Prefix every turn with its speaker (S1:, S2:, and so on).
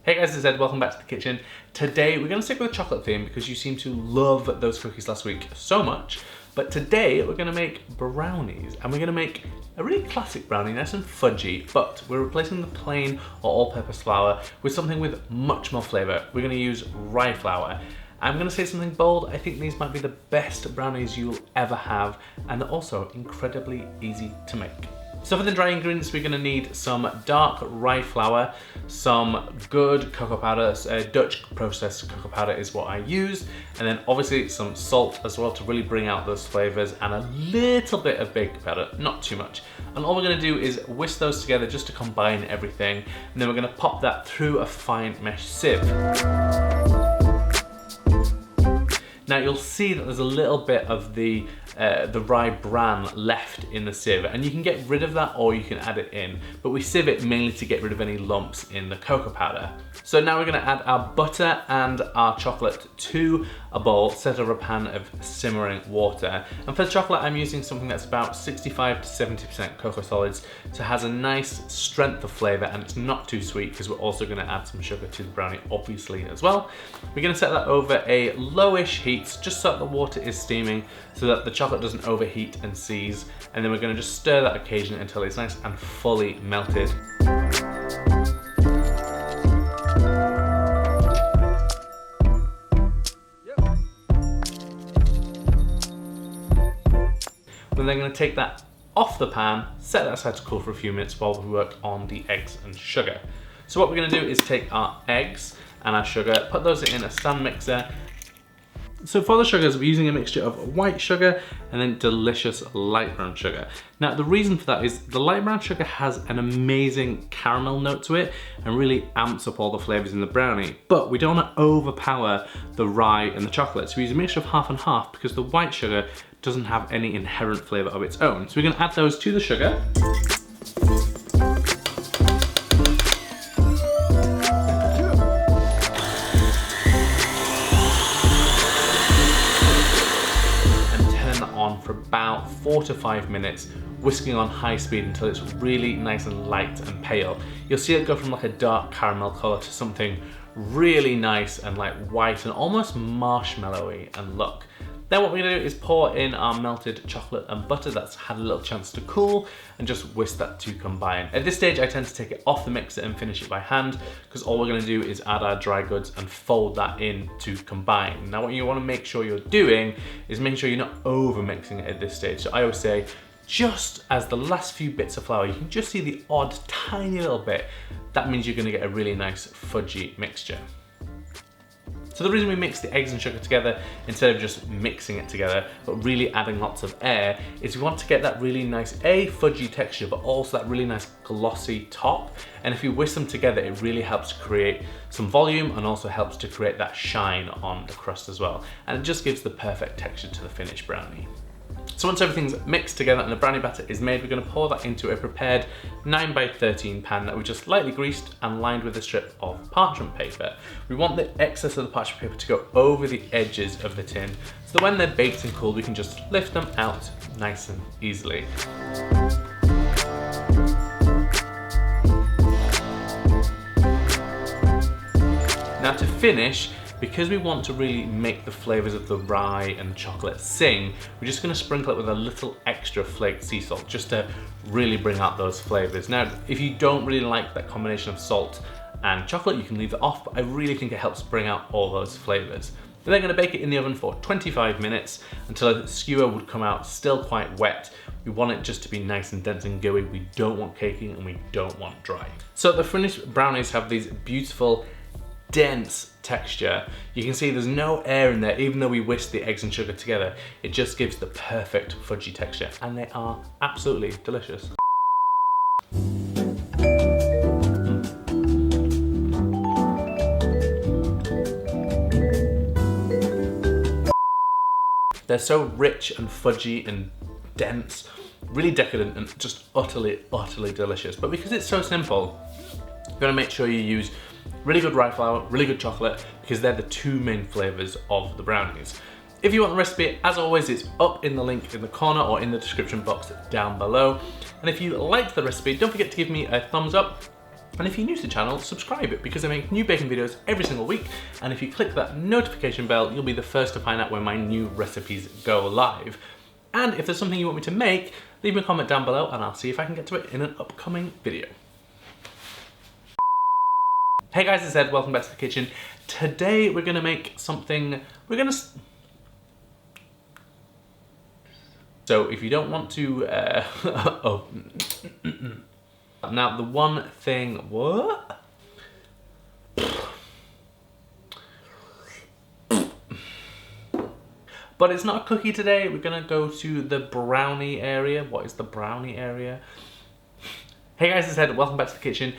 S1: Hey guys, it's Ed, welcome back to the kitchen. Today we're going to stick with the chocolate theme because you seem to love those cookies last week so much. But today we're going to make brownies, and we're going to make a really classic brownie, nice and fudgy, but we're replacing the plain or all-purpose flour with something with much more flavour. We're going to use rye flour. I'm going to say something bold, I think these might be the best brownies you'll ever have, and they're also incredibly easy to make. So for the dry ingredients, we're going to need some dark rye flour, some good cocoa powder, Dutch processed cocoa powder is what I use, and then obviously some salt as well to really bring out those flavours, and a little bit of baking powder, not too much. And all we're going to do is whisk those together just to combine everything, and then we're going to pop that through a fine mesh sieve. Now you'll see that there's a little bit of the rye bran left in the sieve, and you can get rid of that or you can add it in, but we sieve it mainly to get rid of any lumps in the cocoa powder. So now we're going to add our butter and our chocolate to a bowl, set over a pan of simmering water. And for the chocolate, I'm using something that's about 65 to 70% cocoa solids, so it has a nice strength of flavour and it's not too sweet because we're also going to add some sugar to the brownie obviously as well. We're going to set that over a lowish heat just so that the water is steaming so that the chocolate doesn't overheat and seize, and then we're going to just stir that occasionally until it's nice and fully melted. We're then going to take that off the pan, set that aside to cool for a few minutes while we work on the eggs and sugar. So what we're going to do is take our eggs and our sugar, put those in a stand mixer. So for the sugars, we're using a mixture of white sugar and then delicious light brown sugar. Now the reason for that is the light brown sugar has an amazing caramel note to it and really amps up all the flavours in the brownie, but we don't want to overpower the rye and the chocolate. So we use a mixture of half and half because the white sugar doesn't have any inherent flavour of its own. So we're going to add those to the sugar. For about 4 to 5 minutes, whisking on high speed until it's really nice and light and pale. You'll see it go from like a dark caramel colour to something really nice and like white and almost marshmallowy and look. Then what we're going to do is pour in our melted chocolate and butter that's had a little chance to cool and just whisk that to combine. At this stage I tend to take it off the mixer and finish it by hand because all we're going to do is add our dry goods and fold that in to combine. Now what you want to make sure you're doing is making sure you're not over mixing it at this stage. So I always say just as the last few bits of flour, you can just see the odd tiny little bit. That means you're going to get a really nice fudgy mixture. So the reason we mix the eggs and sugar together instead of just mixing it together, but really adding lots of air, is we want to get that really nice fudgy texture, but also that really nice glossy top. And if you whisk them together, it really helps to create some volume and also helps to create that shine on the crust as well. And it just gives the perfect texture to the finished brownie. So once everything's mixed together and the brownie batter is made, we're going to pour that into a prepared 9x13 pan that we just lightly greased and lined with a strip of parchment paper. We want the excess of the parchment paper to go over the edges of the tin so that when they're baked and cooled, we can just lift them out nice and easily. Now to finish, because we want to really make the flavours of the rye and chocolate sing, we're just going to sprinkle it with a little extra flaked sea salt just to really bring out those flavours. Now, if you don't really like that combination of salt and chocolate, you can leave it off, but I really think it helps bring out all those flavours. We're then going to bake it in the oven for 25 minutes until the skewer would come out still quite wet. We want it just to be nice and dense and gooey. We don't want caking and we don't want dry. So the finished brownies have these beautiful dense texture. You can see there's no air in there, even though we whisked the eggs and sugar together. It just gives the perfect fudgy texture, and they are absolutely delicious. They're so rich and fudgy and dense, really decadent and just utterly, utterly delicious. But because it's so simple, you're gonna make sure you use really good rye flour, really good chocolate, because they're the two main flavours of the brownies. If you want the recipe, as always, it's up in the link in the corner or in the description box down below. And if you liked the recipe, don't forget to give me a thumbs up. And if you're new to the channel, subscribe it because I make new baking videos every single week. And if you click that notification bell, you'll be the first to find out when my new recipes go live. And if there's something you want me to make, leave me a comment down below and I'll see if I can get to it in an upcoming video. Hey guys, it's Ed, welcome back to the kitchen. Today we're gonna make something, so if you don't want to, Now the one thing, what? But it's not a cookie today, we're gonna go to the brownie area. What is the brownie area? Hey guys, it's Ed, welcome back to the kitchen.